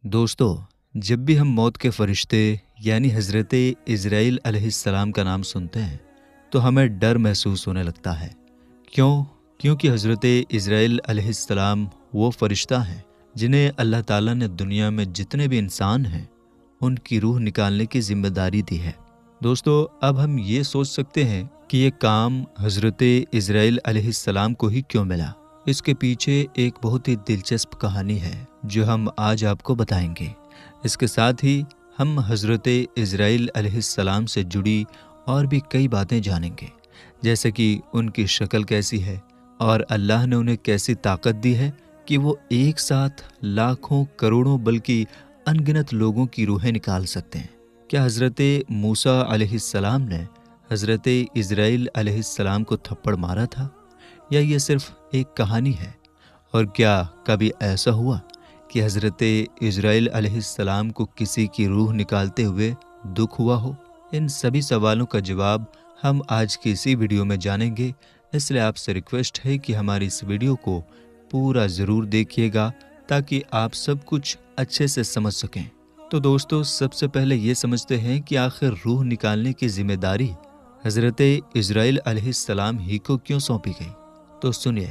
دوستو، جب بھی ہم موت کے فرشتے یعنی حضرت عزرائیل علیہ السلام کا نام سنتے ہیں تو ہمیں ڈر محسوس ہونے لگتا ہے۔ کیونکہ حضرت عزرائیل علیہ السلام وہ فرشتہ ہیں جنہیں اللہ تعالیٰ نے دنیا میں جتنے بھی انسان ہیں ان کی روح نکالنے کی ذمہ داری دی ہے۔ دوستو، اب ہم یہ سوچ سکتے ہیں کہ یہ کام حضرت عزرائیل علیہ السلام کو ہی کیوں ملا۔ اس کے پیچھے ایک بہت ہی دلچسپ کہانی ہے جو ہم آج آپ کو بتائیں گے۔ اس کے ساتھ ہی ہم حضرت عزرائیل علیہ السلام سے جڑی اور بھی کئی باتیں جانیں گے، جیسے کہ ان کی شکل کیسی ہے اور اللہ نے انہیں کیسی طاقت دی ہے کہ وہ ایک ساتھ لاکھوں کروڑوں بلکہ ان گنت لوگوں کی روحیں نکال سکتے ہیں۔ کیا حضرت موسیٰ علیہ السلام نے حضرت عزرائیل علیہ السلام کو تھپڑ مارا تھا، یا یہ صرف ایک کہانی ہے؟ اور کیا کبھی ایسا ہوا کہ حضرت عزرائیل علیہ السلام کو کسی کی روح نکالتے ہوئے دکھ ہوا ہو؟ ان سبھی سوالوں کا جواب ہم آج کی اسی ویڈیو میں جانیں گے، اس لیے آپ سے ریکویسٹ ہے کہ ہماری اس ویڈیو کو پورا ضرور دیکھیے گا تاکہ آپ سب کچھ اچھے سے سمجھ سکیں۔ تو دوستو، سب سے پہلے یہ سمجھتے ہیں کہ آخر روح نکالنے کی ذمہ داری حضرت عزرائیل علیہ السلام ہی کو کیوں سونپی گئی؟ تو سنیے،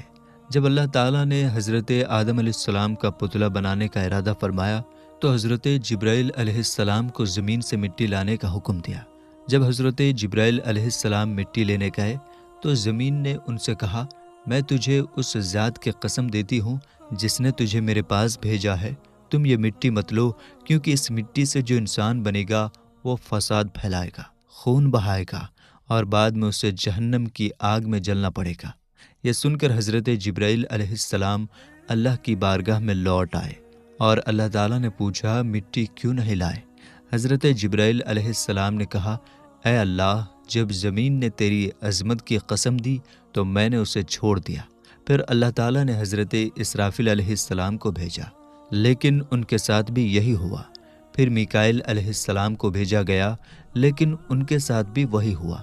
جب اللہ تعالیٰ نے حضرت آدم علیہ السلام کا پتلا بنانے کا ارادہ فرمایا تو حضرت جبرائیل علیہ السلام کو زمین سے مٹی لانے کا حکم دیا۔ جب حضرت جبرائیل علیہ السلام مٹی لینے گئے تو زمین نے ان سے کہا، میں تجھے اس ذات کی قسم دیتی ہوں جس نے تجھے میرے پاس بھیجا ہے، تم یہ مٹی مت لو، کیونکہ اس مٹی سے جو انسان بنے گا وہ فساد پھیلائے گا، خون بہائے گا اور بعد میں اسے جہنم کی آگ میں جلنا پڑے گا۔ یہ سن کر حضرت جبرائیل علیہ السلام اللہ کی بارگاہ میں لوٹ آئے اور اللہ تعالیٰ نے پوچھا، مٹی کیوں نہیں لائے؟ حضرت جبرائیل علیہ السلام نے کہا، اے اللہ، جب زمین نے تیری عظمت کی قسم دی تو میں نے اسے چھوڑ دیا۔ پھر اللہ تعالیٰ نے حضرت اسرافیل علیہ السلام کو بھیجا، لیکن ان کے ساتھ بھی یہی ہوا۔ پھر میکائیل علیہ السلام کو بھیجا گیا، لیکن ان کے ساتھ بھی وہی ہوا۔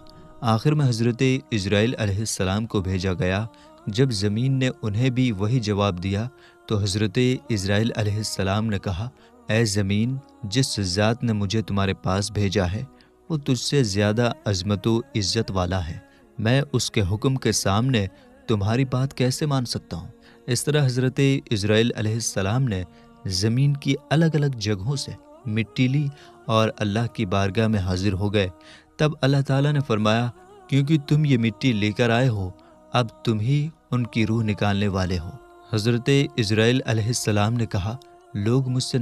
آخر میں حضرت عزرائیل علیہ السلام کو بھیجا گیا۔ جب زمین نے انہیں بھی وہی جواب دیا تو حضرت عزرائیل علیہ السلام نے کہا، اے زمین، جس ذات نے مجھے تمہارے پاس بھیجا ہے وہ تجھ سے زیادہ عظمت و عزت والا ہے، میں اس کے حکم کے سامنے تمہاری بات کیسے مان سکتا ہوں؟ اس طرح حضرت عزرائیل علیہ السلام نے زمین کی الگ الگ جگہوں سے مٹی لی اور اللہ کی بارگاہ میں حاضر ہو گئے۔ تب اللہ تعالیٰ نے فرمایا، کیونکہ تم یہ مٹی لے کر آئے ہو، اب تم ہی ان کی روح نکالنے والے ہو۔ حضرت عزرائیل علیہ السلام نے کہا، لوگ مجھ سے